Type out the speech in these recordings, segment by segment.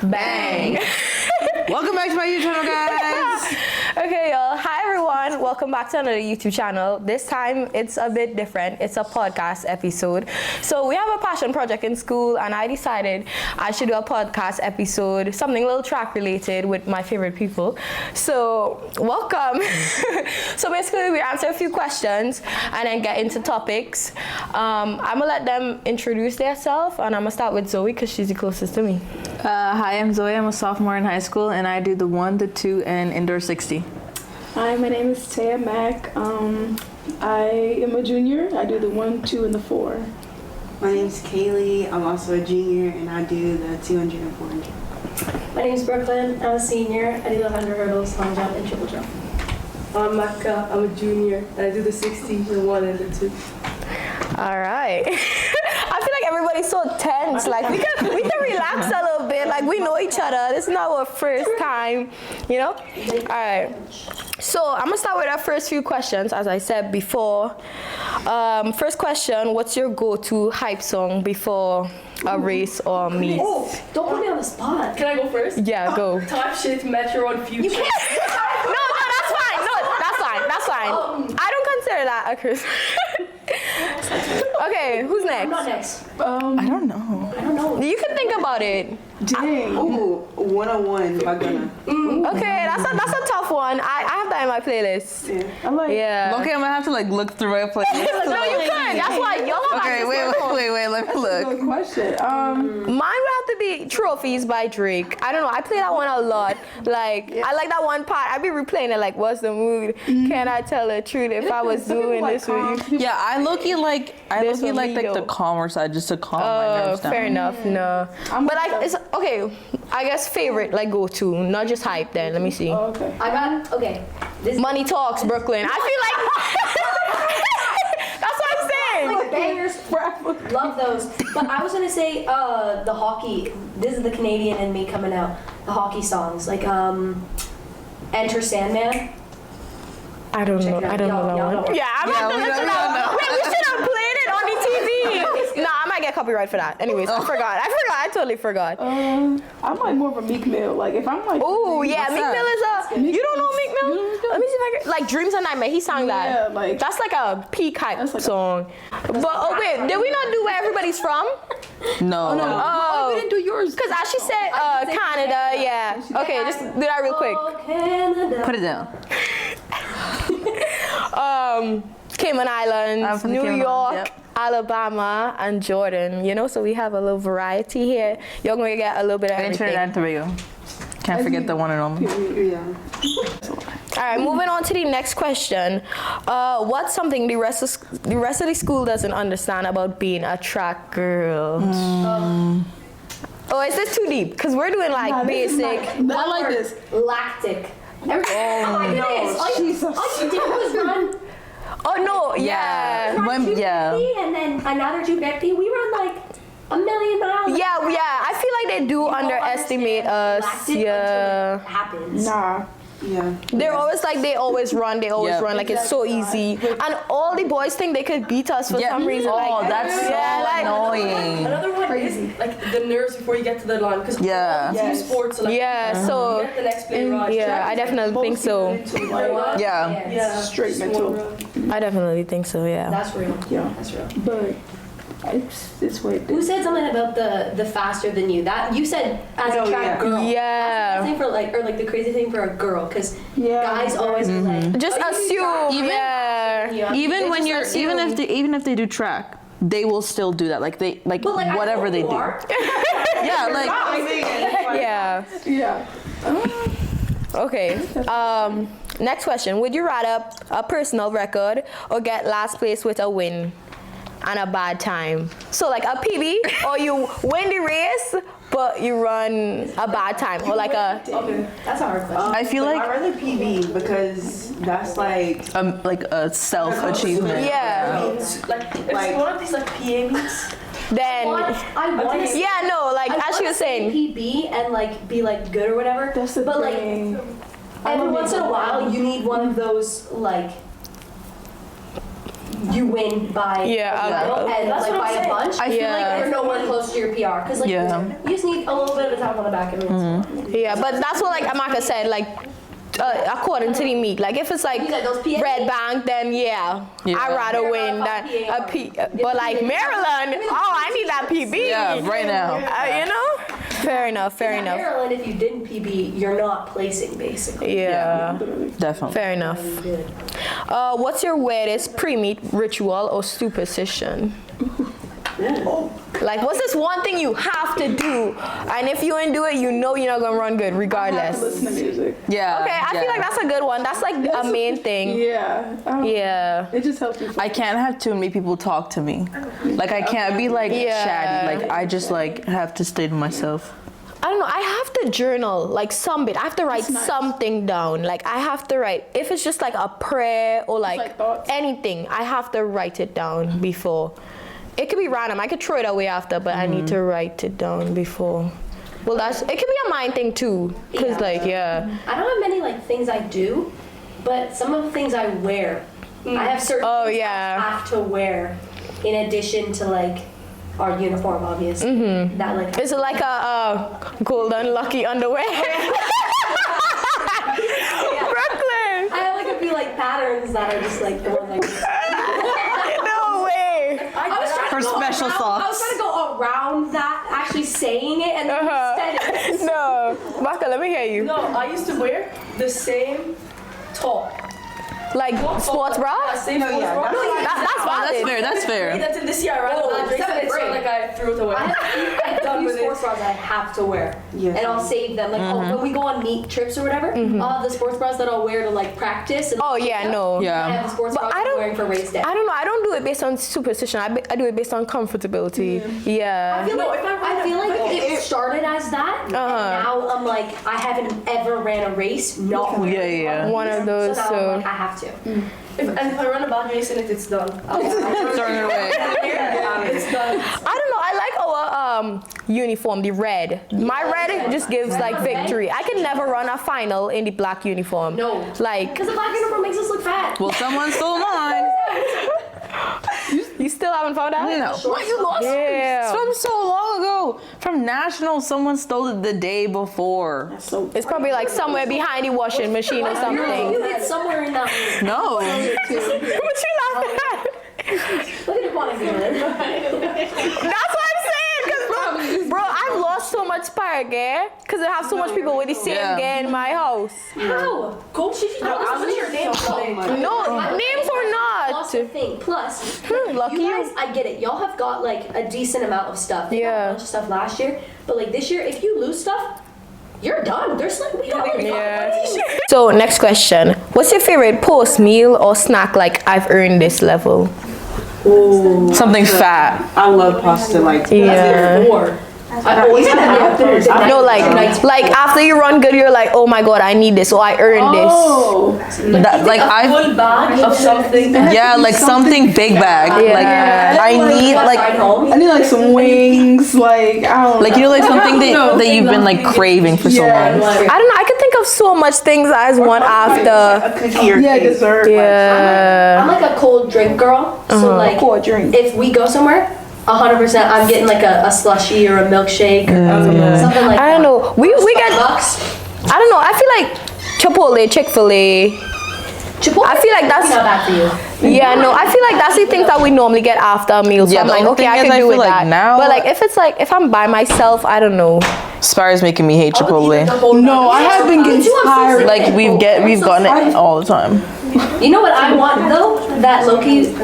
Bang! Welcome back to my YouTube channel, guys. Okay, y'all. Hi, everyone. Welcome back to another YouTube channel. This time, it's a bit different. It's a podcast episode. So we have a passion project in school, and I decided I should do a podcast episode, something a little track related with my favorite people. So welcome. So basically, we answer a few questions and then get into topics. I'm gonna let them introduce themselves, and I'm gonna start with Zoe because she's the closest to me. Hi, I'm Zoe. I'm a sophomore in high school, and I do the 1, the 2, and indoor 60. Hi, my name is Taya Mack. I am a junior. I do the 1, 2, and the 4. My name's Kaylee. I'm also a junior, and I do the 200 and 400. My name's Brooklyn. I'm a senior. I do the 100 hurdles, long jump, and triple jump. I'm Maka. I'm a junior, and I do the 60, the 1, and the 2. All right. I feel like everybody's so tense. Like we can relax a little bit. Like we know each other. This is not our first time, you know? All right. So I'm gonna start with our first few questions, as I said before. First question: what's your go-to hype song before a race or meet? Oh, don't put me on the spot. Can I go first? Yeah, go. Top shit, Metro on Future. You can't. No, that's fine. No, that's fine. I don't consider that a Chris. Okay, who's next? I'm not next. I don't know. I don't know. You can think about it. Dang. Ooh, 101 by Gunna. Okay, that's a tough one. I have that in my playlist. Yeah. I'm like, Yeah. Okay, I'm gonna have to look through my playlist. No, you can. That's why y'all have Okay, access to wait, my phone. let me look. good question. Mine would have to be Trophies by Drake. I don't know. I play that one a lot. Like, I like that one part. I be replaying it like, what's the mood? Can I tell the truth if I was doing this with you? Yeah, I low-key like the calmer side just to calm my nerves down. Fair enough. No. But like, it's okay. I guess favorite, like go to, not just hype then. Let me see. Oh, okay. Okay. This Money Talks, Brooklyn. I feel like that's what I'm saying. like bangers. Love those. But I was gonna say the hockey. This is the Canadian in me coming out. The hockey songs like Enter Sandman. I don't know. it out. I don't know Y'all that know. one. Yeah, I'm not gonna listen to that. Wait, we should have played it on the TV. Nah, I might get copyright for that. Anyways, I forgot. I totally forgot. I'm like more of a Meek Mill. Like if I'm like. Oh yeah, Meek Mill is a. You don't know Meek Mill? You don't know? Let me see if I can. Like Dreams and Nightmare. He sang that. Yeah, like. That's like a peak hype That's like a- song. But oh wait, did we not do where everybody's from? No. Oh, we didn't do yours. Because as she said, Canada. Yeah. Okay, just do that real quick. Oh, Canada. Put it down. Cayman I'm Islands, from the New Cayman York, Islands, yep. Alabama, and Jordan. You know, so we have a little variety here. You're gonna get a little bit of And everything. Trinidad and Tobago. Can't forget the one and only. Yeah. All right, moving on to the next question. What's something the rest of the school doesn't understand about being a track girl? Oh, is this too deep? Because we're doing like Nah, this is basic. not- I like this. Lactic. Oh my goodness. All you did was run. Oh no, yeah. When, 250 and then another 250. We run like a million miles. Yeah. I feel like they do underestimate us. Lactic Yeah. until it happens. Nah. Yeah. They're always like, they always run, Yep. like it's so easy. And all the boys think they could beat us for some reason. Oh, like, that's so annoying. Another one is like the nerves before you get to the line, because Yeah. team sports are like, Yeah, so, get the next play right. yeah, I definitely think so. Like, Yeah. Yeah, Straight just mental. one run. I definitely think so, yeah. That's real. Yeah. That's real. but it's way Who said something about the faster than you? That you said as a track girl. Yeah. That's the thing for like the crazy thing for a girl, because Yeah. guys always are like Just assume, yeah. Even when They you're, just even if they do track, they will still do that. Like they, like But like I whatever hope they you do. are. Yeah, like Yeah. Yeah. Okay. Next question. Would you rather a personal record or get last place with a win and a bad time? So like a PB, or you win the race but you run a bad time, or like a. Okay. That's a hard question. I feel I'd like rather PB because that's like a self achievement. Yeah. Like one of these like PA meets. Then. I want to. Yeah. No. Like as she was saying. PB and like be like good or whatever. That's the but thing. like every once in a while you need one of those like you win by and That's like what by I'm a saying. bunch. I feel like you're nowhere close to your PR because like you just need a little bit of a tap on the back and Yeah, but that's what like Amaka said, like according to the meet. Like if it's like those PA Red Bank, then I'd rather win than a P. But like Maryland, I need that PB. Yeah, right now. You know? Fair enough. Maryland, if you didn't PB, you're not placing basically. Yeah. Definitely. Fair enough. What's your weirdest pre-meet ritual or superstition? Like, what's this one thing you have to do? And if you ain't do it, you know you're not gonna run good regardless. Listen to music. Yeah. Okay, I feel like that's a good one. That's like a main thing. Yeah. It just helps you. I can't have too many people talk to me. Like I can't be like chatty. Like I just like have to stay to myself. I don't know. I have to journal like some bit. I have to write something down. Like I have to write. If it's just like a prayer or like anything, I have to write it down before. It could be random. I could throw it away after, but I need to write it down before. Well, it could be a mind thing too. Cause I don't have many like things I do, but some of the things I wear, I have certain things I have to wear in addition to like our uniform, obviously. That like is it like a golden lucky underwear? Brooklyn. I have like a few like patterns that are just like the ones I use. No way. I was trying For to go special around, socks. I was trying to go around that, actually saying it, and then you said it. No, Baka, let me hear you. No, I used to wear the same top. Like sports bra? Yeah, same sports bra. That's valid. That's fair. That's in this year. I ran a bad race and it's not like I threw it away. I have a few sports bras that I have to wear, and I'll save them. Like when we go on meet trips or whatever, I'll have the sports bras that I'll wear to like practice. And Oh yeah, no. I have the sports bras I'm wearing for race day. I don't know. I don't do it based on superstition. I do it based on comfortability. Yeah. I feel like it started as that, and now I'm like I haven't ever ran a race not wearing One of those. so now I'm like, I have to. If I run a bad race in it, it's done. Throwing it away. It's done. I don't know. I like our uniform, the red. My red just gives like victory. I can never run a final in the black uniform. No. Like. Because the black uniform makes us look fat. Well, someone stole mine. You still haven't found out? No. What, you lost Yeah. yours? From so long ago. From National, someone stole it the day before. It's probably like somewhere behind the washing machine or something. You hit somewhere in that. No. What you laughing at? Look at the quantity. That's what I'm saying. Cause bro, I've lost so much spark, because I have so much people with the same gear in my house. How? Coach, she should know your name. No, names or not. Plus the thing. Plus, Lucky you guys, I get it. Y'all have got like a decent amount of stuff. They got a bunch of stuff last year, but like this year, if you lose stuff, you're done. There's like we got like So next question. What's your favorite post meal or snack like I've earned this level? Ooh, Something fat. I love pasta like Yeah. I always have after. No, like after you run good, you're like, oh my god, I need this, or I earned this. Like I Full bag of something. yeah, like something big bag. Like I need like some wings, like I don't you know like something that you've been like craving for so long. I don't know. I could think of so much things I just want after. a cookie or cake. dessert. Yeah. I'm like a cold drink girl, so like Cold drink. if we go somewhere, 100%, I'm getting like a slushie or a milkshake or something like that. I don't know. We get. Starbucks. I don't know. I feel like Chipotle, Chick-fil-A. Chipotle. I feel like that's not bad for you. Yeah, no. I feel like that's the things that we normally get after a meal. So Yeah, I'm the like, only okay, thing I is can I do feel with like that. now- But like, if I'm by myself, I don't know. Spire's making me hate Chipotle. No, I have been getting tired. Like we've gotten it all the time. You know what I want though? That Loki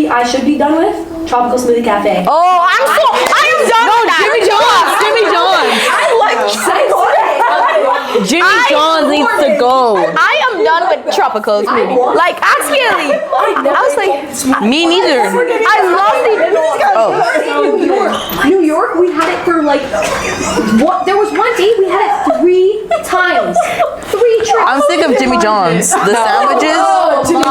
I should be done with? Tropical Smoothie Cafe. Oh, I am done with that. Jimmy John's. I like Jimmy John's needs to go. I am done with tropical smoothie. Like, actually, I was like, Me neither. I love the. New York, we had it for like what? There was one day we had it 3 times. 3 trips. I'm sick of Jimmy John's. The sandwiches. Jimmy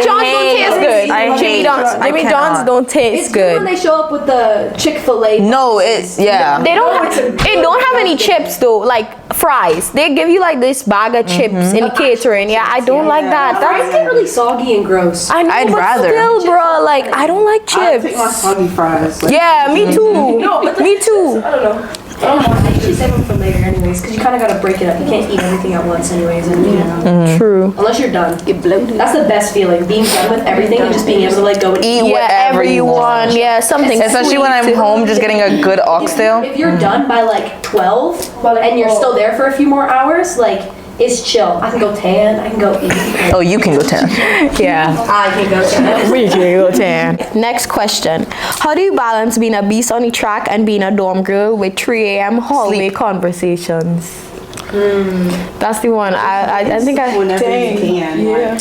John's don't taste good. Jimmy John's don't taste It's good when good. they show up with the Chick-fil-A. No, it's yeah. They don't have any chips though, like fries. They give you like this bag of chips in the catering. Yeah, I don't like that. Fries get really soggy and gross. I know, I'd but rather. still, bro, like I don't like I take my chips. soggy fries. Like, Yeah, me too. No, but Me too. I don't know. I usually save them for later anyways, because you kind of got to break it up. You can't eat everything at once anyways. And, True. Unless you're done. Get bloated. That's the best feeling, being done with everything and just being able to like go and eat. Eat whatever you want. Yeah, something. Especially when I'm home, just getting a good oxtail. If you're done by like 12 and you're still there for a few more hours, like it's chill. I can go tan, I can go eat. Oh, you can go 10. Yeah. I can go tan. We can go tan. Next question. How do you balance being a beast on the track and being a dorm girl with 3 a.m. hallway conversations? That's the one. I think I. whenever you can. Yeah.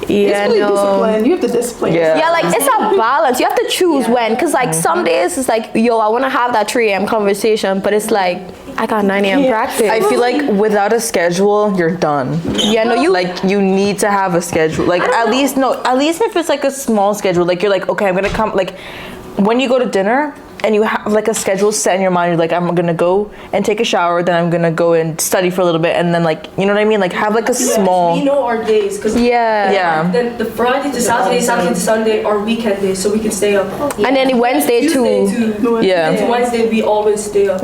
Yeah, It's really no. discipline. You have to discipline. Yeah. Yeah, like it's a balance. You have to choose when, cause like some days it's like, yo, I want to have that 3 a.m. conversation, but it's like I got 9 a.m. practice. I feel like without a schedule, you're done. Yeah, no, you Like you need to have a schedule. Like at least if it's like a small schedule. Like you're like, okay, I'm gonna come. Like when you go to dinner and you have like a schedule set in your mind, you're like, I'm gonna go and take a shower, then I'm gonna go and study for a little bit, and then like, you know what I mean? Like have like a We small. know our days, because Yeah. then the Friday to Saturday, Saturday to Sunday are weekend days, so we can stay up. and then the Wednesday Tuesday too. to Yeah. to Wednesday we always stay up.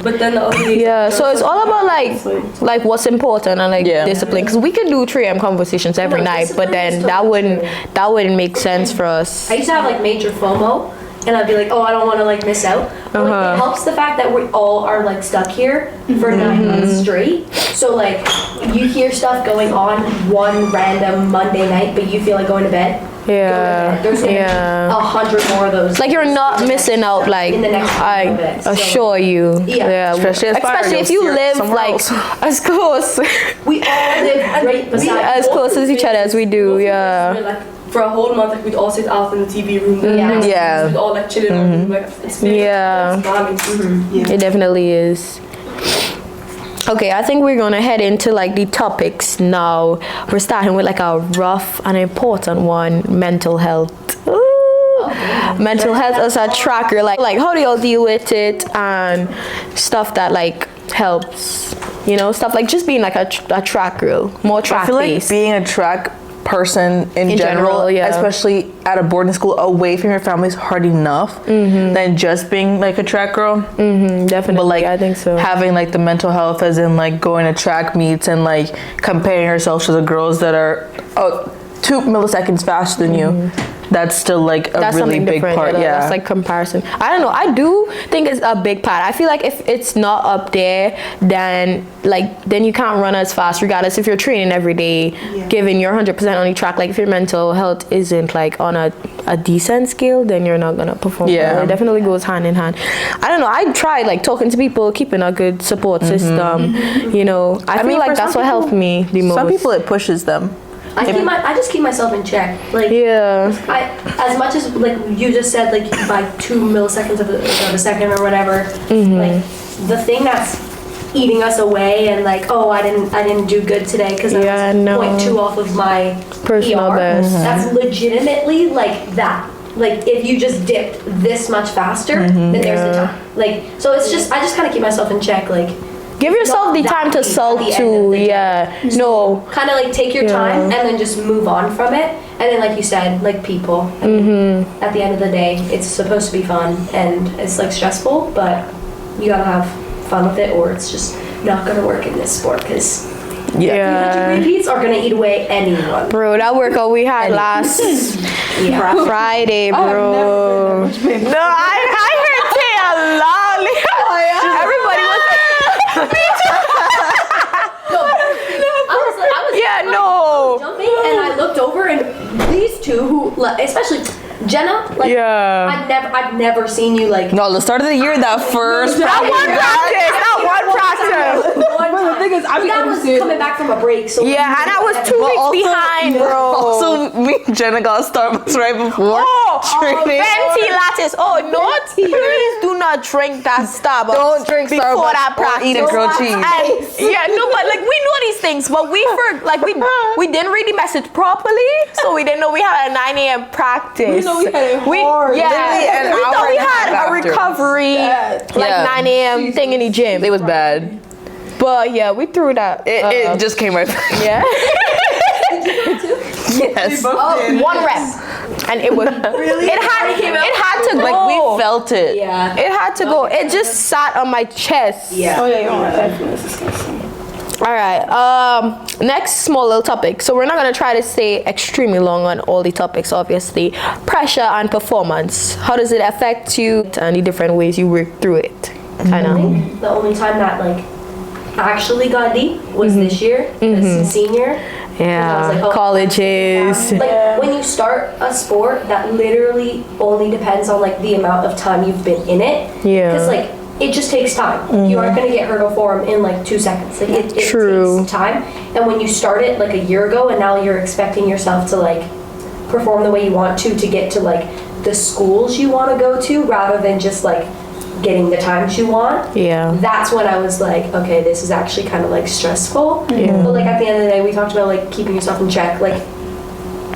But then the other days. Yeah, so it's all about like what's important and like Yeah. discipline. Cause we could do 3 a.m. conversations every night, but then that wouldn't make sense for us. I used to have like major FOMO, and I'd be like, oh, I don't want to like miss out. But like, it helps the fact that we all are like stuck here for 9 months straight. So like, you hear stuff going on one random Monday night, but you feel like going to bed. Yeah, There's gonna yeah. be 100 more of those. Like you're not missing out. Like In the next I little bit, so- assure you. Yeah. Especially if you you'll live steer somewhere like else. as close we all live right beside. as close as each other as we do. Yeah. Like, for a whole month, like, we'd all sit out in the TV room. Yeah. Yeah. We'd all like chill in our room. Like, it's Yeah. it's balance. It definitely is. Okay, I think we're gonna head into like the topics now. We're starting with like a rough and important one: mental health. Ooh. Mental health as a tracker, like how do y'all deal with it and stuff that like helps, you know, stuff like just being like a track girl, more track I feel like based. being a track person in general, yeah. especially at a boarding school away from your family is hard enough than just being like a track girl. Definitely, But like I think so. having like the mental health as in like going to track meets and like comparing yourself to the girls that are 2 milliseconds faster than you. That's still like a That's really something big different. part. Yeah, Yeah. that's like comparison. I don't know. I do think it's a big part. I feel like if it's not up there, then you can't run as fast, regardless if you're training every day, giving your 100% on the track. Like if your mental health isn't like on a decent scale, then you're not gonna perform. Yeah. Well. It definitely goes hand in hand. I don't know. I tried like talking to people, keeping a good support system. You know, I feel mean, like for that's some what helped me the most. Some people it pushes them. I just keep myself in check. Like Yeah. as much as like you just said, like by 2 milliseconds of a second or whatever, like the thing that's eating us away and like, oh, I didn't do good today because Yeah, I was no. 0.2 off of my Personal PR. best. That's legitimately like that. Like if you just dipped this much faster, then there's the time. Like so, it's just I just kind of keep myself in check. Like. Give yourself Not the that time to deep at sulk the end of too. the day. Yeah. No. Kind of like take your time and then just move on from it. And then, like you said, like people. At the end of the day, it's supposed to be fun and it's like stressful, but you gotta have fun with it, or it's just not gonna work in this sport because 300 repeats are gonna eat away anyone. Bro, that workout we had last Friday, bro. No, I heard Tay a lot. Everybody was. I was Yeah, no. jumping and I looked over and these two who, especially Jenna, like I've never seen you like. No, the start of the year, that first That one practice. But the thing is, I be That was understanding. coming back from a break, so Yeah, and I was 2 weeks behind, bro. Also, me and Jenna got Starbucks right before training. Venti lattes. Oh, please do not drink that Starbucks. Don't drink before Starbucks that or practice. eat a grilled cheese. And, yeah, no, but like we know the these things, but we didn't read the message properly, so we didn't know we had a 9 a.m. practice. We know we had it hard. Literally an we hour thought we and a half had a after. recovery Yeah. 9 a.m. thing in the gym. It was bad. But yeah, we threw that. It just came right back. Yeah. Yes. One rep, and it was really. It had to go. Like we felt it. Yeah. It had to go. It just sat on my chest. Yeah. Oh yeah, you don't want that feeling. Disgusting. All right. Next small little topic. So we're not gonna try to stay extremely long on all the topics. Obviously, pressure and performance. How does it affect you? And the different ways you work through it. I think the only time that like actually got deep was this year, as senior. Yeah. I was like, oh, colleges. Like when you start a sport that literally only depends on like the amount of time you've been in it. Yeah. Because like it just takes time. You aren't gonna get hurdle form in like 2 seconds. Like it True. takes time. And when you start it like a year ago, and now you're expecting yourself to like perform the way you want to get to like the schools you want to go to, rather than just like getting the times you want. Yeah. That's when I was like, okay, this is actually kind of like stressful. Yeah. But like at the end of the day, we talked about like keeping yourself in check. Like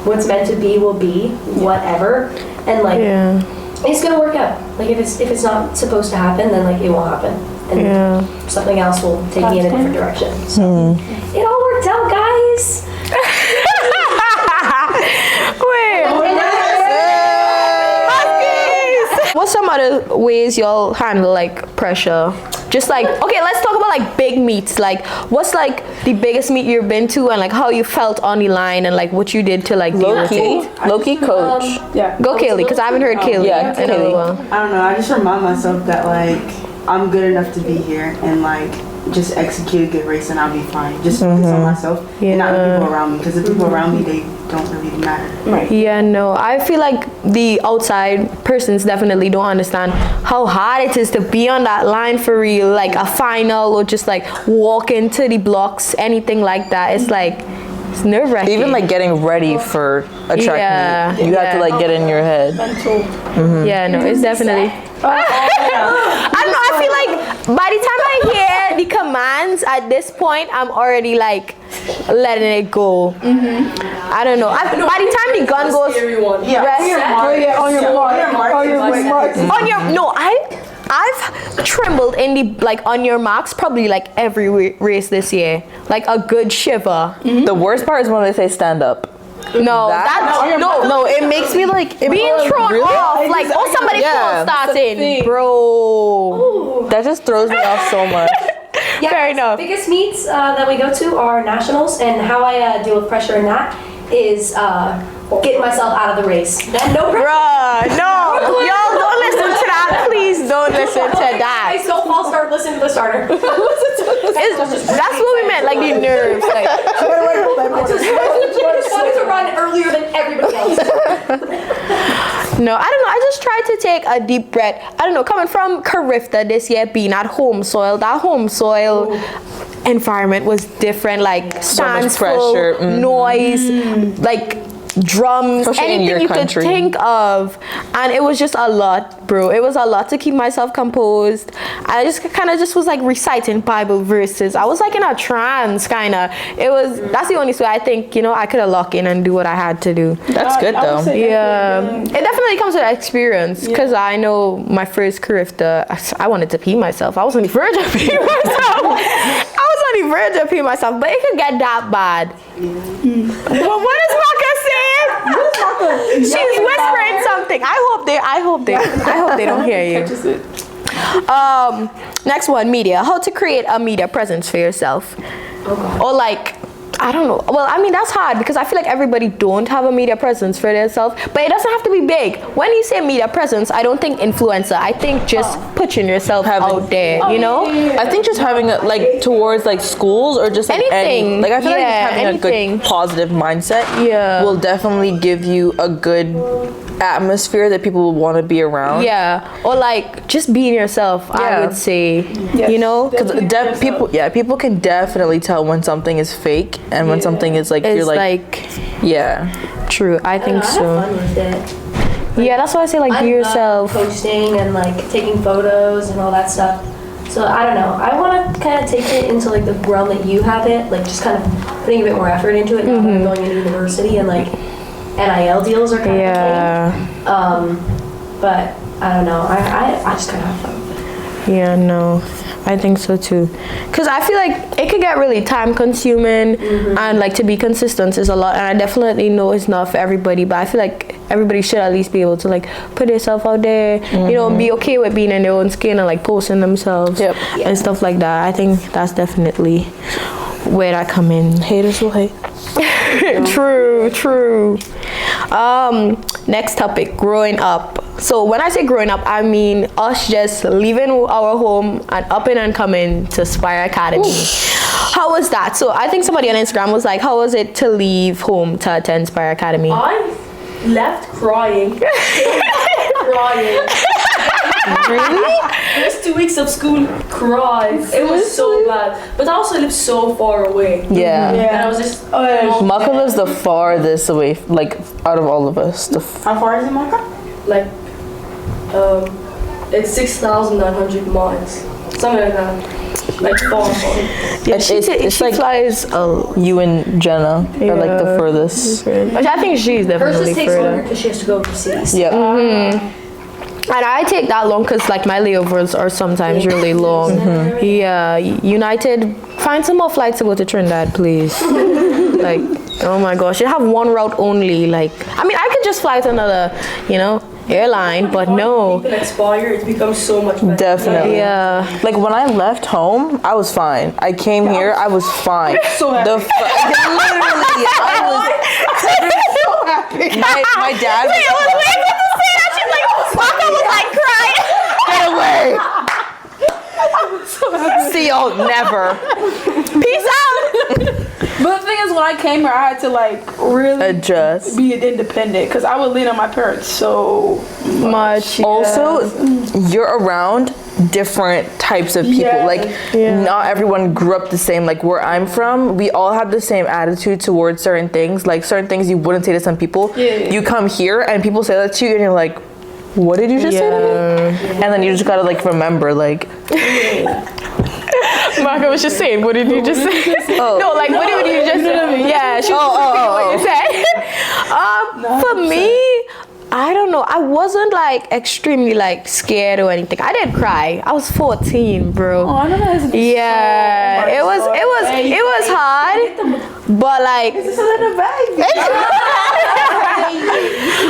what's meant to be will be, whatever. And like it's gonna work out. Like if it's not supposed to happen, then like it won't happen. And something else will take me in a different direction. So it all worked out, guys. What's some other ways y'all handle like pressure? Just like, okay, let's talk about like big meets. Like, what's like the biggest meet you've been to, and like how you felt on the line, and like what you did to like deal with it? Low-key coach. Yeah. Go Kaylee, because I haven't heard Kaylee. Yeah, in a Kaylee. while. I don't know. I just remind myself that like I'm good enough to be here, and like just execute a good race, and I'll be fine. Just focus on myself and not the people around me, because the people around me, they don't really matter. Right. Yeah, no, I feel like the outside persons definitely don't understand how hard it is to be on that line for real, like a final or just like walk into the blocks, anything like that. It's like, it's nerve-wracking. Even like getting ready for a track meet, you have to like get in your head. Mental. Yeah, no, it's definitely. I don't know, I feel like by the time I hear the commands at this point, I'm already like letting it go. I don't know. By the time the gun goes, I've trembled in the like on your marks probably like every race this year, like a good shiver. The worst part is when they say stand up. No, No, it makes me like being thrown off, like somebody starting, bro. That just throws me off so much. Yeah, Fair enough. Biggest meets that we go to are nationals, and how I deal with pressure in that is getting myself out of the race. No pressure. Bruh, no, y'all don't listen to that. Please don't listen to that. Guys, don't false start. Listen to the starter. That's what we meant, like the nerves. Like, I just wanted to run earlier than everybody else. no, I don't know. I just tried to take a deep breath. I don't know. Coming from Carifta this year, being at home soil, that home soil environment was different. Like stands pressure, full, noise, like drums, Especially in anything your you could country. think of, and it was just a lot, bro. It was a lot to keep myself composed. I just kind of just was like reciting Bible verses. I was like in a trance, kind of. That's the only way I think I could have locked in and do what I had to do. That's good though. Yeah, it definitely comes with experience, because I know my first Carifta, I wanted to pee myself. I was on the verge of peeing myself. But it could get that bad. Well, what is Maka saying? She's whispering something. I hope they don't hear you. Next one, media. How to create a media presence for yourself. Or like, I don't know. Well, I mean, that's hard because I feel like everybody don't have a media presence for themselves, but it doesn't have to be big. When you say media presence, I don't think influencer. I think just putting yourself out there, I think just having a, like towards like schools or just like anything. Like I feel like just having anything. a good positive mindset will definitely give you a good atmosphere that people will want to be around. Yeah, or like just being yourself. I would say, because people can definitely tell when something is fake and when something is like you're like true. I think so. Have fun with it. Yeah, that's why I say like be yourself. Posting and like taking photos and all that stuff. So I don't know. I want to kind of take it into like the realm that you have it, like just kind of putting a bit more effort into it now that I'm going into university and like NIL deals are kind of a thing. But I don't know. I just kind of have fun with it. Yeah, no, I think so too. Cause I feel like it could get really time consuming, and like to be consistent is a lot. And I definitely know it's not for everybody, but I feel like everybody should at least be able to like put themselves out there. You know, be okay with being in their own skin and like posting themselves and stuff like that. I think that's definitely where I come in. Haters will hate. True. Next topic, growing up. So when I say growing up, I mean us just leaving our home and up and coming to Spire Academy. How was that? So I think somebody on Instagram was like, how was it to leave home to attend Spire Academy? I left crying. Crying. Really? First 2 weeks of school, cried. It was so bad. But I also lived so far away. Yeah. And I was just. Maka lives the farthest away, like out of all of us. How far is it, Maka? Like, it's 6,900 miles. Something like that. Like, far. Yeah, It's she like flies. you and Jenna are like the furthest. Which I think she's Hers definitely just takes longer further. because she has to go overseas. Yep. And I take that long because like my layovers are sometimes really long. Yeah, United, find some more flights to go to Trinidad, please. Like, oh my gosh, you have one route only. Like, I mean, I could just fly to another, airline, but no. People expire, it becomes so much better. Definitely. Yeah. Like when I left home, I was fine. I came here, I was fine. So happy. Literally, I was so happy. My dad was get away. See y'all never. Peace out. But the thing is, when I came here, I had to like really Adjust. be independent because I would lean on my parents so Much. Also, you're around different types of people. Yeah. Like, not everyone grew up the same. Like, where I'm from, we all have the same attitude towards certain things. Like, certain things you wouldn't say to some people. Yeah. You come here and people say that to you, and you're like, what did you just say to me? And then you just gotta, like, remember, like... Marco was just saying, what did you just say? Oh. No, like, what did you just say? Yeah, she was repeating what you said. For me, I don't know. I wasn't like extremely like scared or anything. I didn't cry. I was 14, bro. Oh, I know that. Yeah, it was hard, but like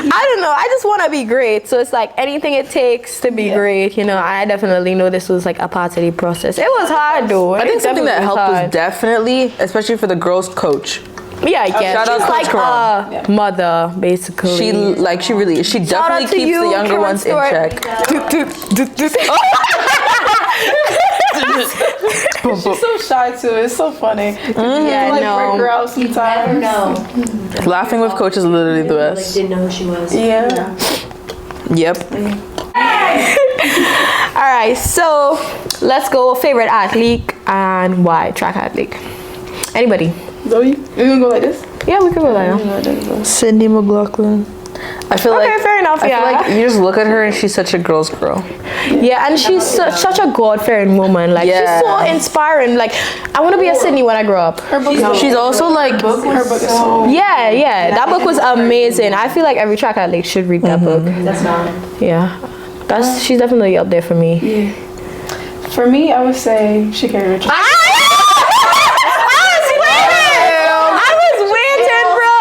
I don't know. I just want to be great, so it's like anything it takes to be great. I definitely know this was like a part of the process. It was hard though. I think something that helped was definitely, especially for the girls, coach. Yeah, I guess. Shout out She's Coach like a mother, basically. She really is. She definitely keeps the younger ones in check. She's so shy too. It's so funny. Yeah, Like no. break her out sometimes. Never know. Laughing with coach is literally the Like, best. didn't know who she was. Yeah. Yep. All right, so let's go favorite athlete and why track athlete. Anybody? Zoe, you gonna go like this? Yeah, we can go like that. Cindy McLaughlin. I feel Okay, like fair enough. I Yeah. feel like you just look at her and she's such a girl's girl. Yeah, and she's such a God-fearing woman. Like she's so inspiring. Like I want to be a Sydney when I grow up. Her book. She's also like Her book is so. Yeah. That book was amazing. I feel like every track athlete should read that book. That's valid. Yeah, she's definitely up there for me. Yeah. For me, I would say Sha'Carri Richardson. I was waiting, bro.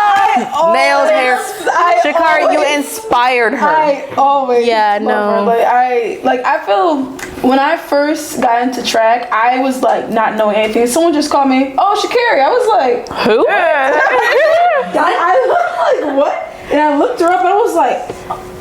nails, hair. Sha'Carri, you inspired her. I always love no. her. I feel when I first got into track, I was like not knowing anything. Someone just called me, oh Sha'Carri. I was like, Who? I looked like what? And I looked her up and I was like,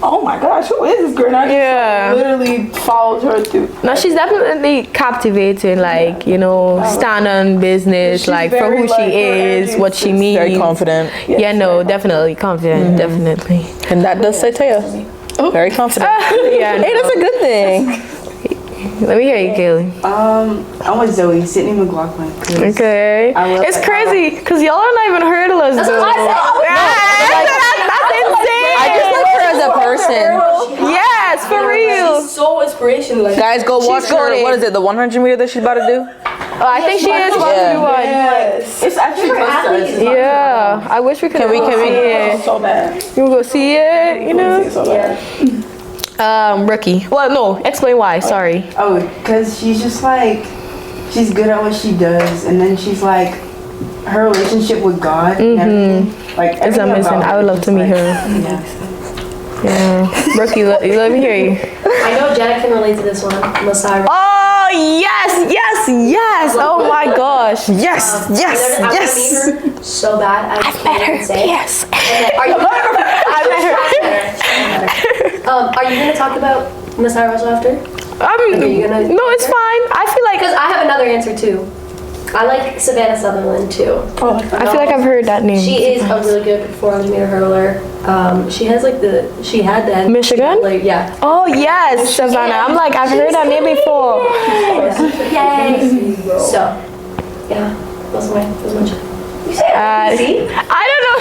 oh my gosh, who is this girl? And I just literally followed her through. No, she's definitely captivating. Like stand on business. She's Like for very, who she like, her is, energy what is she means. Very confident. Yeah, no, definitely confident. Definitely. And that does say Taya. Very confident. Yeah. Hey, that's a good thing. Let me hear you, Kaylee. I want Zoe, Sydney McLaughlin. Okay. I love It's that. crazy because y'all are not even hurdlers though. That's insane. I just like her as a person. Yeah, Yes, for real. She's so inspirational. Like, Guys, go watch her. goated. What is it? The 100 meter that she's about to do? Oh, I think she is about to do one. Yes. It's actually close to us. Yeah, I wish we could. Can we see it? So bad. You wanna go see it? You know. So bad. Rookie. Well, no. Explain why. Sorry. Oh, because she's just like, she's good at what she does, and then she's like, her relationship with God and everything. Like, It's everything amazing. about I would love is to meet like- her. Yeah. Yeah. Rookie, let me hear you. I know Jenna can relate to this one. Messiah. Oh yes, yes, yes. Oh my gosh. Yes, yes, I yes. want to meet her so bad. I can't even say. Yes. Are you? Are you gonna talk about Messiah Russell after? No, you gonna- it's fine. I feel like Because I have another answer too. I like Savannah Sutherland too. I feel like I've heard that name. She is a really good 400 meter hurler. She has like she had that. Michigan? Like, yeah. Oh yes, Savannah. I'm like I've heard that name before. Yay! So, yeah, that's my You say it. See? I don't know.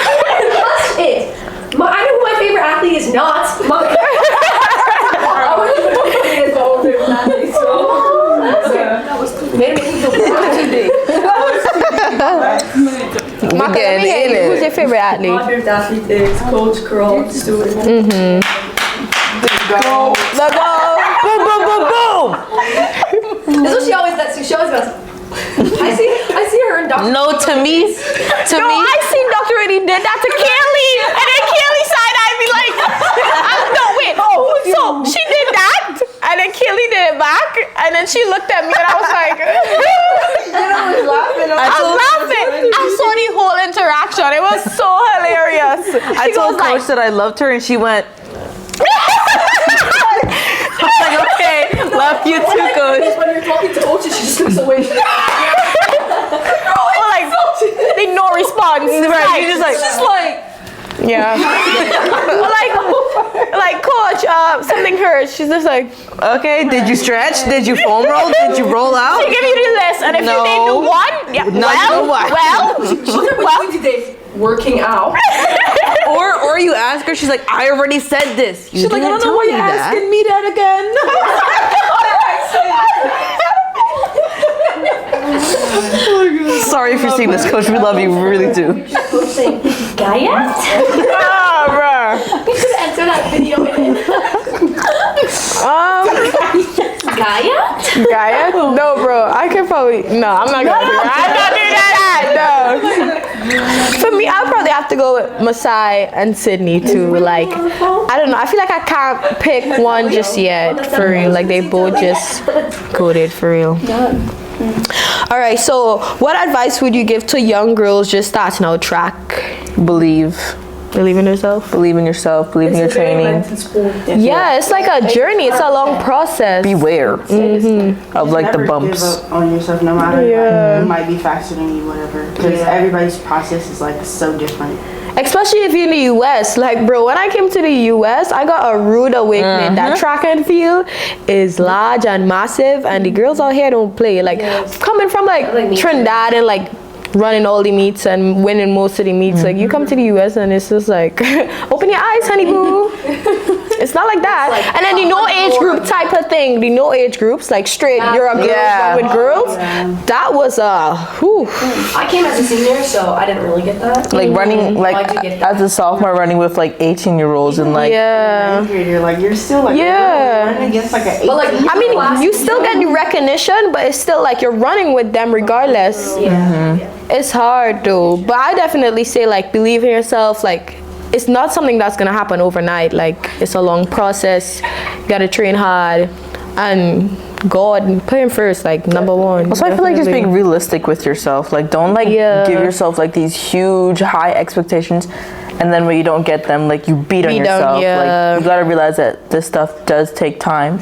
That's it. I know who my favorite athlete is not. I want you to put me as my favorite athlete, so. Made me feel bad today. Maka, let me hear you. Who's your favorite athlete? My favorite athlete is Coach Carl Stewart. The goal. Boom, boom, boom, boom. That's what she always does. She always goes. I see her in Dr. No, to me, I seen Dr. Reddy did that to Kelly, and then Kelly side I'd be like, no wait, so she did that, and then Kelly did it back, and then she looked at me, and I was like, I was laughing. I saw the whole interaction. It was so hilarious. I told Coach that I loved her, and she went. I was like, okay, love you too, Coach. When you're talking to coaches, she just looks away. Or like, they no response. Right, you're just like, yeah. Or like coach, something hurts. She's just like, okay, did you stretch? Did you foam roll? Did you roll out? she give you the list, and if you didn't do one, yeah, well, today working out. Or you ask her, she's like, I already said this. She's like, I don't know why you're asking me that again. Sorry if you're seeing this, Coach. We love you. We really do. Coach saying, Gaia? We should enter that video in it. Gaia? No, bro. I could probably. No, I'm not gonna do that. I'm not doing that. No. For me, I'll probably have to go with Masai and Sydney too. Like, I don't know. I feel like I can't pick one just yet. For real. Like, they both just coded for real. All right. So, what advice would you give to young girls just starting out track? Believe Believe in yourself. Believe in yourself. Believe in your training. Yeah, it's like a journey. It's a long process. Beware of like Never the bumps. give up on yourself, no matter like, you might be faster than you, whatever. Because everybody's process is like so different. Especially if you're in the US. Like, bro, when I came to the US, I got a rude awakening that track and field is large and massive, and the girls out here don't play. Like, coming from like Trinidad and like running all the meets and winning most of the meets, like you come to the US and it's just like, open your eyes, honey boo. It's not like that. Like, and then the no age group type of thing, the no age groups, like straight, you're a girl run with girls. That was I came as a senior, so I didn't really get that. Like running, like I do get that. as a sophomore, running with like 18-year-olds and like You're like, you're still like running against like an 18. But like, I mean, you still get the recognition, but it's still like you're running with them regardless. It's hard though, but I definitely say like believe in yourself. Like, it's not something that's gonna happen overnight. Like, it's a long process. You gotta train hard and God, put him first, like number one. Also, I feel like just being realistic with yourself. Like, don't like give yourself like these huge high expectations, and then when you don't get them, like you beat on yourself. Like, you gotta realize that this stuff does take time,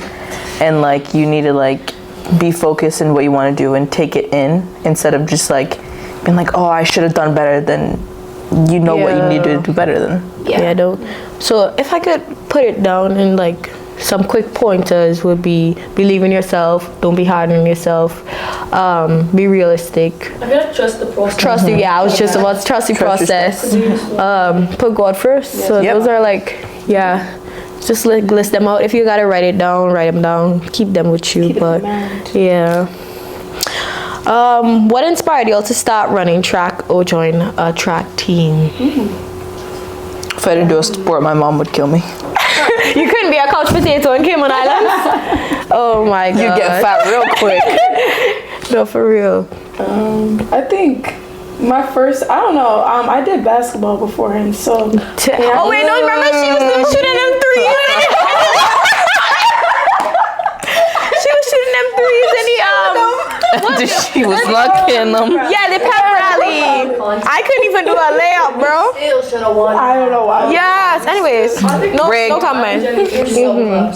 and like you need to like be focused in what you want to do and take it in instead of just like being like, oh, I should have done better than what you need to do better than. Yeah, don't. So if I could put it down in like some quick pointers would be believe in yourself, don't be hard on yourself, be realistic. I feel like trust the process. Trust you, I was just about to trust the process. Put God first. So those are like, Just list them out. If you gotta write it down, write them down. Keep them with you. But yeah. What inspired you all to start running track or join a track team? If I didn't do a sport, my mom would kill me. You couldn't be a couch potato in Cayman Islands. Oh my god. You get fat real quick. No, for real. I think my first, I don't know, I did basketball beforehand, so. Oh wait, no, remember she was shooting them threes. She was shooting them threes and She was lucking them. yeah, the pep rally. I couldn't even do a layup, bro. Still should have won. I don't know why. Yes, anyways. No comment.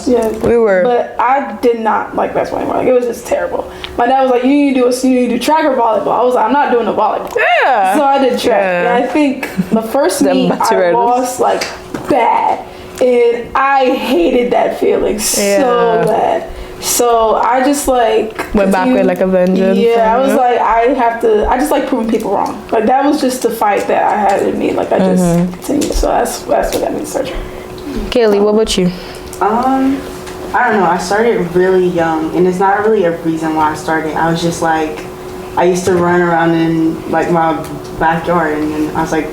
Yeah. We were. But I did not like basketball anymore. Like, it was just terrible. My dad was like, you need to do track or volleyball. I was like, I'm not doing the volleyball. Yeah. So I did track. And I think the first meet I lost like bad. And I hated that feeling so bad. So I just like went back with like a vengeance. Yeah, I was like, I just like proving people wrong. Like that was just the fight that I had in me. Like I just continued. So that's what that means, surgery. Kaylee, what about you? I don't know. I started really young, and it's not really a reason why I started. I was just like, I used to run around in like my backyard, and then I was like,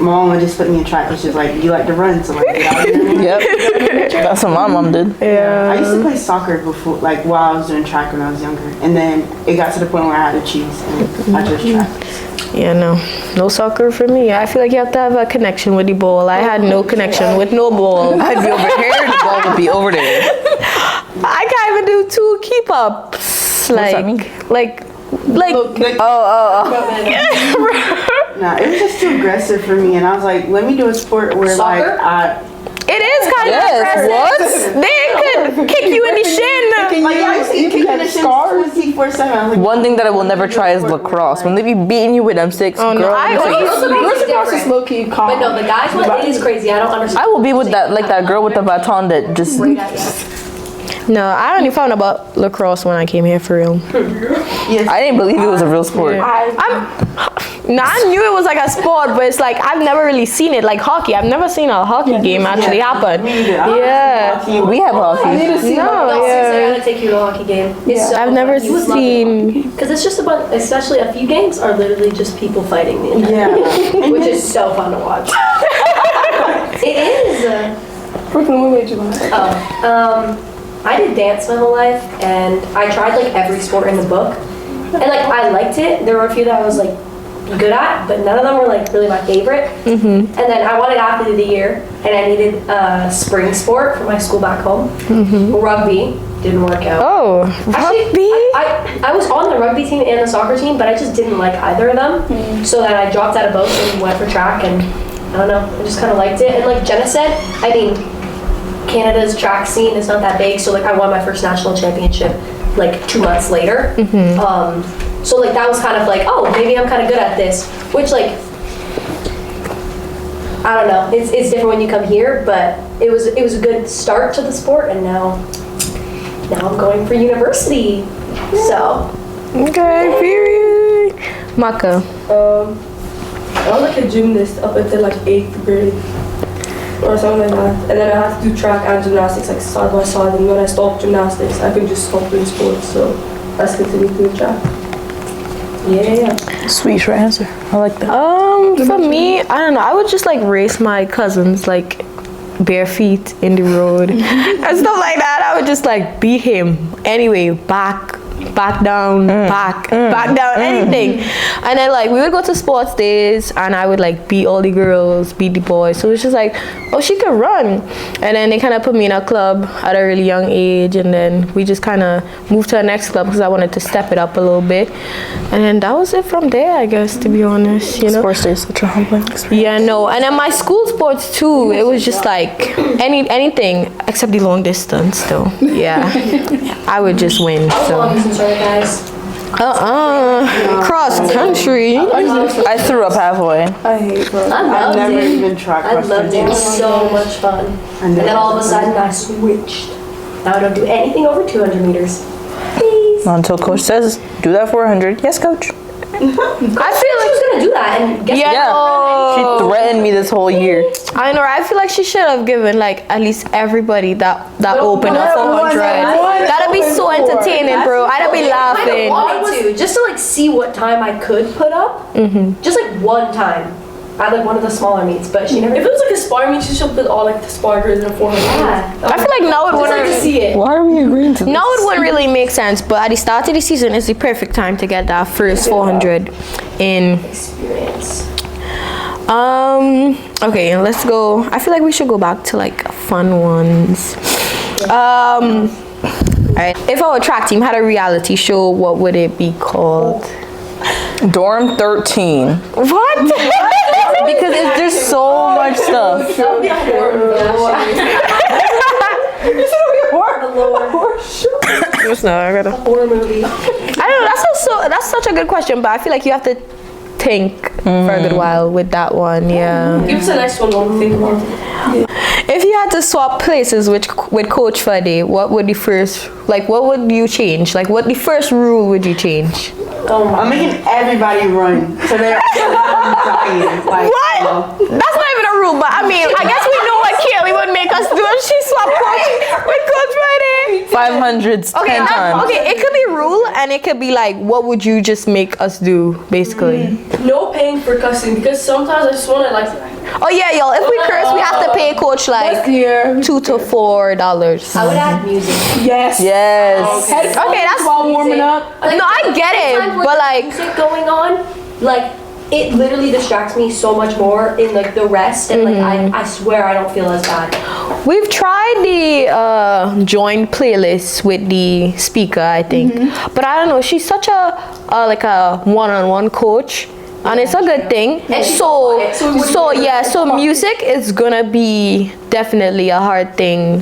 my mom would just put me in track. It's just like, you like to run, so like get out here. Yep. That's what my mom did. Yeah. I used to play soccer before, like while I was doing track when I was younger, and then it got to the point where I had to choose, and I chose track. Yeah, no soccer for me. I feel like you have to have a connection with the ball. I had no connection with no ball. I'd be over here, the ball would be over there. I can't even do 2 keep ups. Like. Nah, it was just too aggressive for me, and I was like, let me do a sport where Soccer? like It is kind of aggressive. What? They could kick you in the shin. like I used to You kick can in the have shins scars. 24/7. One thing that I will never try is lacrosse. When they be beating you with them sticks, Oh, no, girl, I it's like- Girls across is low key calm. But no, the guys one, it is crazy. I don't understand. I will be with that girl with the baton that just. No, I only found about lacrosse when I came here for real. I didn't believe it was a real sport. I knew it was like a sport, but it's like I've never really seen it like hockey. I've never seen a hockey game actually happen. Yeah. We have hockey. No, Seriously, I gotta take you to a hockey game. It's so I've never fun. You would love it. seen. Because it's just about, especially a few games are literally just people fighting the entire Yeah. game, which is so fun to watch. It is. Brooklyn, what made you like? I did dance my whole life, and I tried like every sport in the book, and like I liked it. There were a few that I was like good at, but none of them were like really my favorite. And then I wanted athlete of the year, and I needed a spring sport for my school back home. Rugby didn't work out. Oh, Actually, rugby. I was on the rugby team and the soccer team, but I just didn't like either of them. So then I dropped out of both and went for track, and I don't know, I just kind of liked it. And like Jenna said, I mean, Canada's track scene is not that big, so like I won my first national championship like 2 months later. So like that was kind of like, oh, maybe I'm kind of good at this, which like I don't know, it's different when you come here, but it was a good start to the sport, and now I'm going for university. So Okay, period. Maka. I was like a gymnast up until like 8th grade or something like that. And then I had to do track and gymnastics like side by side. And when I stopped gymnastics, I could just stop doing sports. So I just continued doing track. Yeah. Sweet short answer. I like that. For me, I don't know. I would just like race my cousins like bare feet in the road and stuff like that. I would just like beat him anyway, back down, back down, anything. And then like we would go to sports days, and I would like beat all the girls, beat the boys. So it's just like, oh, she could run. And then they kind of put me in a club at a really young age, and then we just kind of moved to the next club because I wanted to step it up a little bit. And then that was it from there, I guess, to be honest. You know. Sports day is such a humbling experience. Yeah, no. And then my school sports too, it was just like anything except the long distance though. Yeah. I would just win. I was So long distance runner, guys. cross country. I threw up halfway. I hate bro. I I've loved never it. even tried I loved it. It was so much fun. And then all of a sudden I switched. Now I don't do anything over 200 meters. Please. Not until coach says, do that for 100. Yes, coach. I feel She like was gonna do that, and guess what? Yeah. She threatened me this whole year. I know. I feel like she should have given like at least everybody that opened up 400. That'd be so entertaining, bro. I'd be I laughing. wanted to just to like see what time I could put up. Just like one time at like one of the smaller meets, but she never. If it was like a spar meet, she should put all like the spar girls in 400. Yeah. I feel like now it Just like to wouldn't. see it. Why are we agreeing to this? Now it wouldn't really make sense, but at the start of the season is the perfect time to get that first 400 in. Experience. Okay, let's go. I feel like we should go back to like fun ones. Alright. If our track team had a reality show, what would it be called? Dorm 13. What? Because it's just so much stuff. That would be a horror movie. I don't know. That's such a good question, but I feel like you have to think for a good while with that one. Yeah. Give us the next one. What we think about. If you had to swap places with Coach for a day, what would what would you change? Like, what the first rule would you change? I'm making everybody run, so they're dying. Like, What? That's not even a rule, but I mean, I guess we know what Kaylee would make us do if she swapped Coach with Coach Friday. 500s, 10 times. Okay, it could be rule, and it could be like, what would you just make us do, basically? No paying for cussing, because sometimes I just want to like. Oh yeah, y'all. If we curse, we have to pay Coach like $2 to $4. I would add music. Yes. Yes. Okay, that's while warming up. No, I get it, Sometimes with but the like, music going on, like it literally distracts me so much more in like the rest, and like I swear I don't feel as bad. we've tried the joint playlist with the speaker, I think, but I don't know. She's such a like a one-on-one coach. And it's a good thing. And she's So quiet, so music is gonna be definitely a hard thing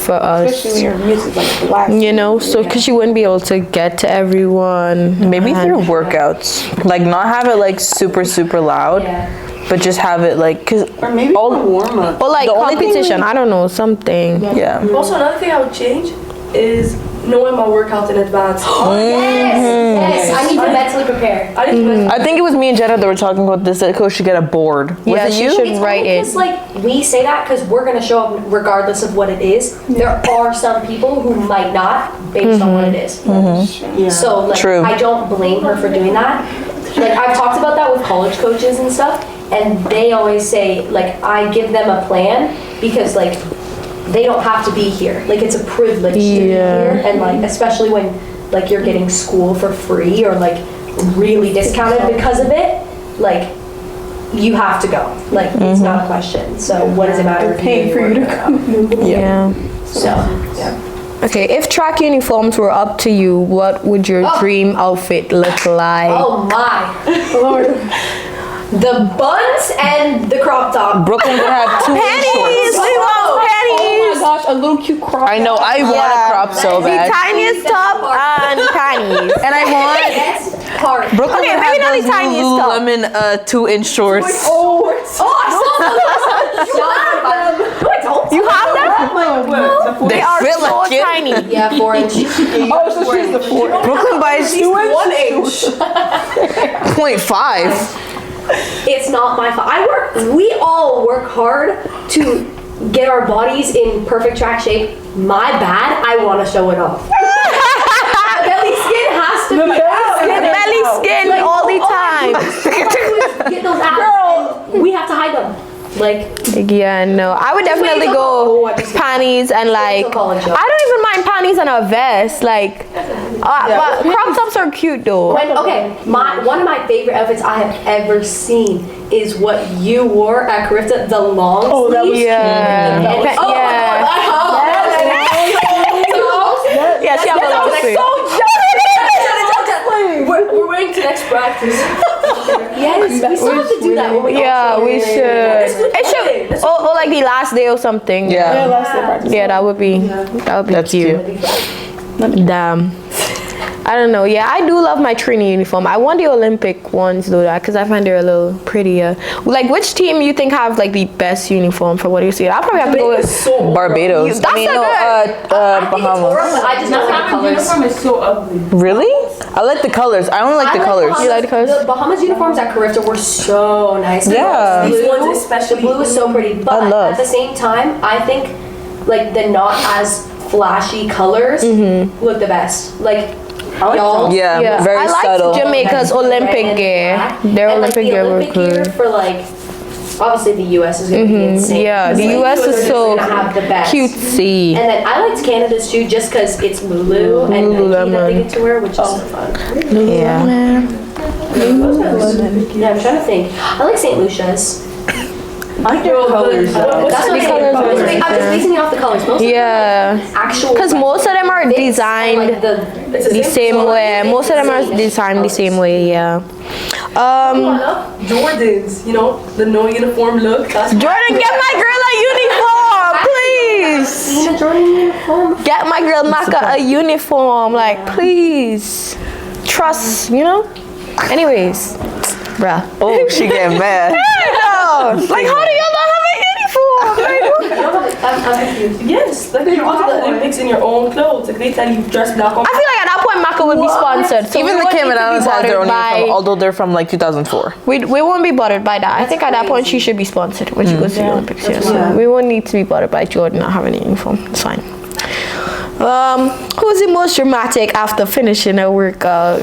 for us. Especially when your music like blast. You know, so because you wouldn't be able to get to everyone. Maybe through workouts. Like, not have it like super, super loud. Yeah. But just have it like, cause or maybe all a warm up. Or like The only thing competition, I don't know, something. yeah. Also, another thing I would change is knowing my workouts in advance. Yes, I need to mentally prepare. I need to. I think it was me and Jenna that were talking about this, that Coach should get a board. Was Yeah, it she you? should It's write only it. because like we say that because we're gonna show up regardless of what it is. There are some people who might not based on what it is. Yeah. So like True. I don't blame her for doing that. Like I've talked about that with college coaches and stuff, and they always say like I give them a plan because like they don't have to be here. Like it's a privilege to be here, and like especially when like you're getting school for free or like really discounted because of it, like you have to go. Like it's not a question. So what does it matter if Paying for you to come. Yeah. So yeah. Okay, if track uniforms were up to you, what would your dream outfit look like? Oh my. Lord. The buns and the crop top. Brooklyn would have two Pennies! shorts. We want pennies! Oh my gosh, a little cute crop. I know, I want a crop so The bad. tiniest top and panties. And I want Best part. Brooklyn Okay, would maybe not have the those tiniest top. Lululemon 2-inch shorts. Oh, I saw those. No, I don't. You have them? They They are fit so like it. tiny. Yeah, 4 inch. Oh, so she's the 4. Brooklyn buys 1 inch. 0.5. It's not my fault. We all work hard to get our bodies in perfect track shape. My bad. I want to show it off. Belly skin has to be out. Belly skin Like, all the oh, time. Get those abs. And we have to hide them. Like, Yeah, no. I would definitely go panties and like, I don't even mind panties and a vest. Like, but crop tops are cute though. okay, one of my favorite outfits I have ever seen is what you wore at Carifta, the long sleeves. Yeah. Oh my God, Yeah. Yeah, she has a long sleeve. We're waiting to next practice. Yes, we still have to do that when we Yeah, we should. It should. Or like the last day or something. Yeah. Last day practice. Yeah, that would be That's cute. Damn. I don't know. Yeah, I do love my Trini uniform. I want the Olympic ones though, because I find they're a little prettier. Like, which team you think have like the best uniform for what you see? I'll probably have to go with Barbados. That's Bahamas. I just don't like the colors. uniform is so ugly. Really? I like the colors. I only like the colors. You like the colors? The Bahamas uniforms at Carifta were so nice. Yeah. The These blue, ones especially. the blue is so pretty. But love. at the same time, I think like the not as flashy colors look the best. Like y'all. Yeah, very I like subtle. Jamaica's Olympic gear. Their and, like, Olympic the gear were Olympic gear good. for like obviously the US is gonna be insane. Yeah, the Like, US is they're so just gonna have the best. cutesy. And then I liked Canada's too, just because it's Lulu and Nike that they get to wear, which is so fun. Yeah. Yeah, I'm trying to think. I like St. Lucia's. I like their colors. That's what the colors are I'm just basing it off the colors. Most Yeah. actual. Because most of them are fits and, designed like, the same way. Most of them are designed the same way, yeah. Jordans, you know, the no uniform look. That's Jordan, get my girl a uniform, please. Seen a Jordan uniform? Get my girl Naka a uniform, like, please. Trust, you know? Anyways, bruh. Oh, she getting mad. Like, how do y'all not have a uniform? I'm confused. yes, like you go to the Olympics in your own clothes. Like they tell you dress black on. I feel like at that point Maka would be sponsored. So Even we the won't need Cayman to be Islands has their own bothered uniform, by- although they're from like 2004. We won't be bothered by that. I think at that point she should be sponsored when she goes to the Olympics. Yeah, so we won't need to be bothered by Jordan not having a uniform. It's fine. Who's the most dramatic after finishing a workout?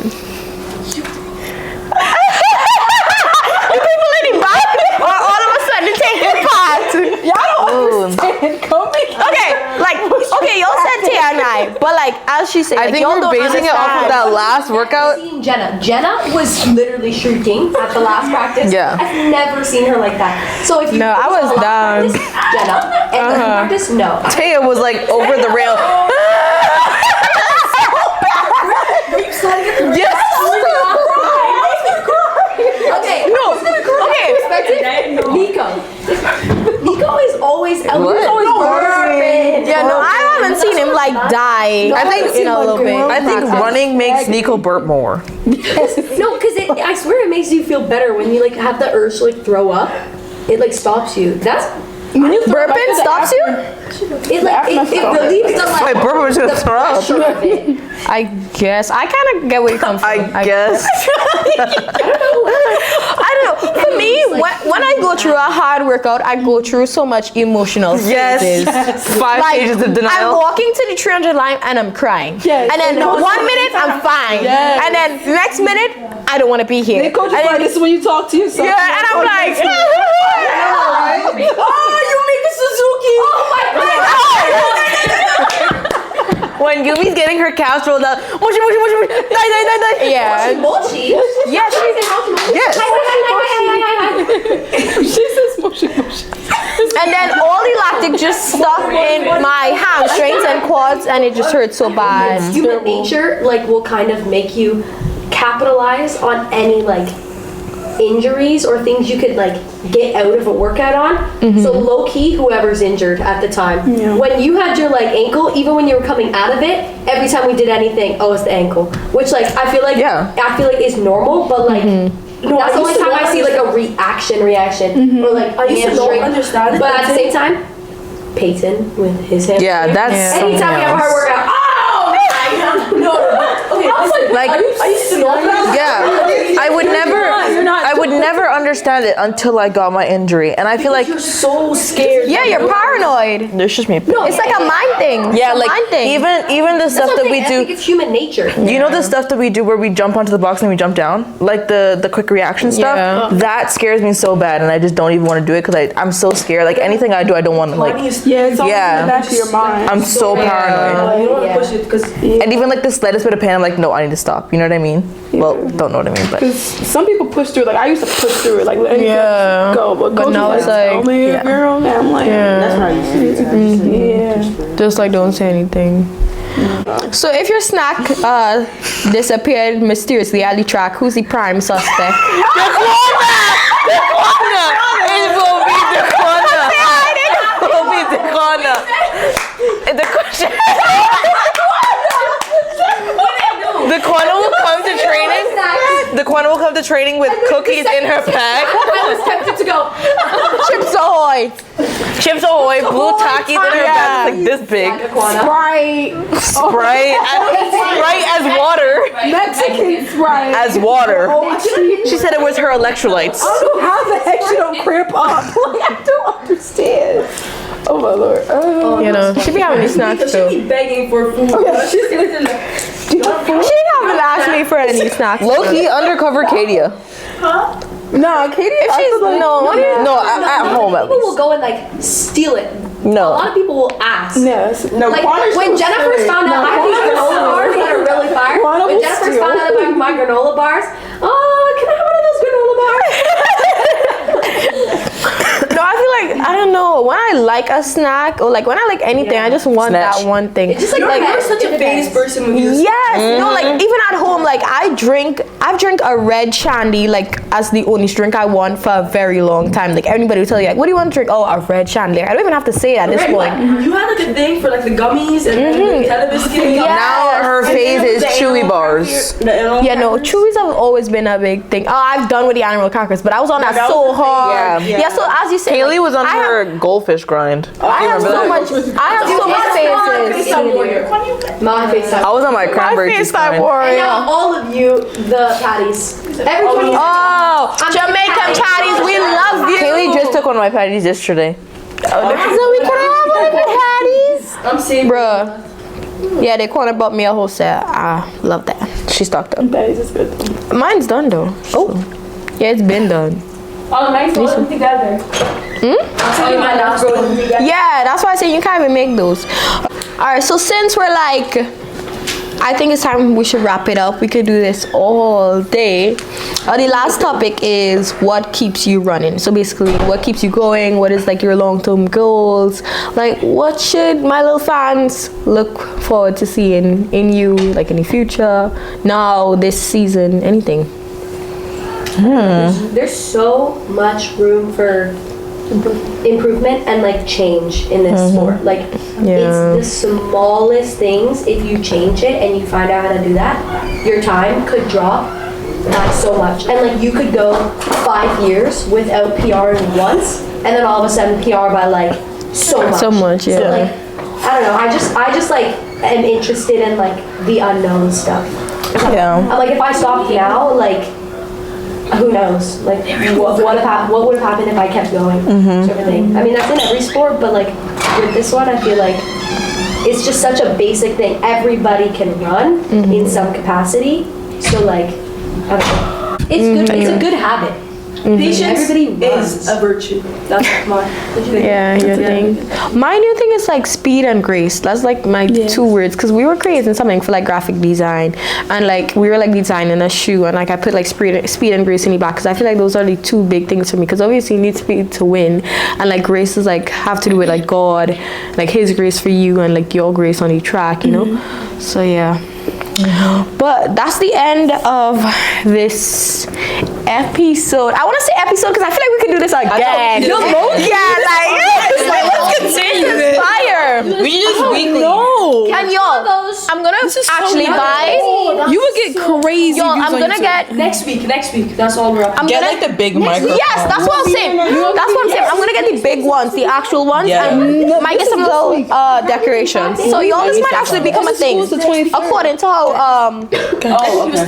The people in the back or all of a sudden taking part? Y'all don't understand. Okay, y'all said Tia and I, but like as she said, I like, think y'all we're don't basing it off of understand. that last workout. Seen Jenna. Jenna was literally shrieking at the last practice. Yeah. I've never seen her like that. So if you No, I was down. practice, Jenna, and the practice, no. Taya was like over the rail. Yes. Okay. No. Okay. Nico is always What? burping. Yeah, no, I haven't seen him like die. I think in a little bit. I think running makes Nico burp more. No, because I swear it makes you feel better when you like have the urge to like throw up. It like stops you. That's Burping stops you? it like it relieves the like Wait, burp was gonna the throw up. pressure of it. I guess. I kind of get where you come from. I guess. I don't know. For me, when I go through a hard workout, I go through so much emotional stages. Yes. 5 Like, stages of I'm denial. walking to the 300 line and I'm crying. Yes. And then 1 minute I'm fine. Yes. And then next minute I don't want to be here. They coach And like then- this when you talk to yourself. yeah, and I'm like, oh, you make a Suzuki. oh my god. When Yumi's getting her calves rolled up, moshi, moshi, moshi, moshi, die, die, die, die. Yeah. Mochi. Yeah, Yes. She says motion, motion. and then all the lactic just stuck in my hamstrings and quads, and it just hurts so bad. Human nature like will kind of make you capitalize on any like injuries or things you could like get out of a workout on. So low key, whoever's injured at the time, when you had your like ankle, even when you were coming out of it, every time we did anything, oh, it's the ankle, which like I feel like is normal, but like. No, that's the only time I see like a reaction, or like I used to not understand it. But at the same time, Peyton with his hamstring. Yeah, that's something Anytime we have a hard else. workout, oh my god! No, okay, Like, I used to know that. yeah, I would never understand it until I got my injury, and I feel like You're so scared. Yeah, you're paranoid. it's just me. It's like a mind thing. Yeah, It's a like mind thing. even the stuff that we I think do. it's human nature. You know the stuff that we do where we jump onto the box and we jump down, like the quick reaction stuff. Yeah. That scares me so bad, and I just don't even want to do it because I'm so scared. Like anything I do, I don't want to like. Yeah, it's always Yeah. in the back of your mind. I'm so paranoid. You don't want to push it because And even like the slightest bit of pain, I'm like, no, I need to stop. You know what I mean? Well, don't know what I mean, but Because some people push through. Like I used to push through it. Like let me go, but now it's like, tell me, yeah. girl. And I'm like, That's what I used to do. I just said, Just like don't say anything. So if your snack disappeared mysteriously at the track, who's the prime suspect? It will be the corner. It will be the corner. The question. The Quana will come to training. The Quana will come to training with cookies in her pack. I was tempted to go. Chips Ahoy. Chips Ahoy, blue Takis in her bag like this big. Sprite. Sprite as water. Mexican Sprite. As water. She said it was her electrolytes. How the heck she don't cramp up? Like, I don't understand. Oh my lord. You know, she be having these snacks She too. be begging for food. She's in there. She haven't asked me for any snacks. Low-key undercover Kadia. No, Katie. She's no. At home at People will least. go and like steal it. A No. lot of people will ask. Yes. No. Like Quana's when so Jennifer silly. found out I think granola bars that are really fire. Quana When will Jennifer steal. found out about my granola bars, oh, can I have one of those granola bars? No, I feel like I don't know. When I like a snack or like when I like anything, I just want Snatch. that one thing. It's just like You're such a famous person with your Yes, no, like even at home, like I've drank a red shandy like as the only drink I want for a very long time. Like anybody will tell you, like, what do you want to drink? Oh, a red shandy. Like, I don't even have to say it at this point. You had like a thing for like the gummies and the telebiscuit. Now her phase is chewy bars. Yeah, no, chewies have always been a big thing. Oh, I've done with the animal crackers, but I was on that so hard. Yeah, so as you say, Kaylee was on I her goldfish grind. I have so much phases. My face. I was on my cranberry juice grind. And now all of you, the patties. Everybody. Oh, Jamaican patties, we love you. Kaylee just took one of my patties yesterday. So we can have one of the patties. I'm saying, Bruh. Yeah, they corner bought me a whole set. I love that. She stocked up. That is good. Mine's done though. Oh. Yeah, it's been done. oh, nice, put them together. Oh, my nostrils. Yeah, that's why I say you can't even make those. Alright, so since we're like, I think it's time we should wrap it up. We could do this all day. The last topic is what keeps you running. So basically, what keeps you going? What is like your long-term goals? Like, what should my little fans look forward to seeing in you, like in the future, now, this season, anything? There's so much room for improvement and like change in this sport. Like it's the smallest things. If you change it and you find out how to do that, your time could drop by so much. And like you could go 5 years without PRing once, and then all of a sudden PR by like so much. So much, yeah. So like I don't know. I just like am interested in like the unknown stuff. Yeah. I'm like if I stopped now, like. Who knows? Like, what would have happened if I kept going? Sort of thing. I mean, that's in every sport, but like with this one, I feel like it's just such a basic thing. Everybody can run in some capacity. So like, I don't know. It's good. It's a good habit. Patience Everybody is a virtue. That's mine. Yeah, your thing. My new thing is like speed and grace. That's like my 2 words, because we were creating something for like graphic design, and like we were like designing a shoe, and like I put like speed and grace in the back, because I feel like those are the 2 big things for me. Because obviously you need speed to win, and like grace is like have to do with like God, like His grace for you, and like your grace on the track, you know. So yeah. But that's the end of this episode. I want to say episode because I feel like we could do this again. Yeah, like let's continue this. Fire. We should just weekly. And y'all, I'm gonna actually buy. You would get crazy. Yo, I'm gonna get. Next week. That's all we're up. I'm Get gonna. like the big microphone. Yes, that's what I'm saying. That's what I'm saying. I'm gonna get the big ones, the actual ones, Yeah. and might get some little decorations. So y'all, this might actually become a thing. According to how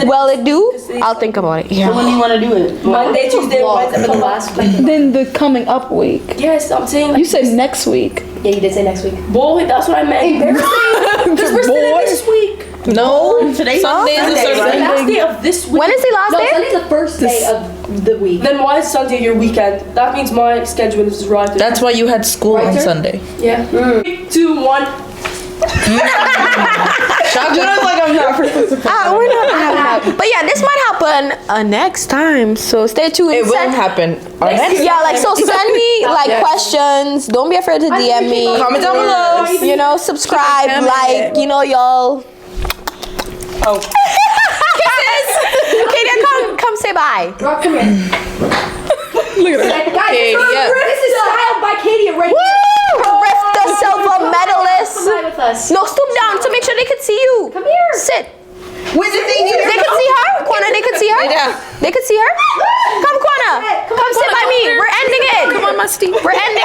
well it do, I'll think about it. Yeah. When do you want to do it? Monday, Tuesday, Wednesday, but the last week. Then the coming up week. Yes, I'm saying. You said next week. Yeah, you did say next week. Boy, that's what I meant. Because we're still in this week. No, today's Sunday. The last day of this week. When is the last No, day? Sunday's the first day of the week. Then why is Sunday your weekend? That means my schedule is right. That's why you had school on Right. Sunday. Yeah. 3, 2, 1. Like I'm not We're not having that. But yeah, this might happen next time. So stay tuned. It will happen. Yeah, like so send me like questions. Don't be afraid to DM me. Comment down below. You know, subscribe, like, you know, y'all. Oh. Kisses. Katie, come say bye. Rock, come here. Look at that. Guys, this is styled by Katie right Woo! here. Rifta silver medalist. Come on with us. No, stoop down to make sure they can see you. Come here. Sit. With the thing here. They could see her? Kwana, they could see her? Yeah. They could see her? Come, Kwana. Come sit by me. We're ending it. Come on, Musty. We're ending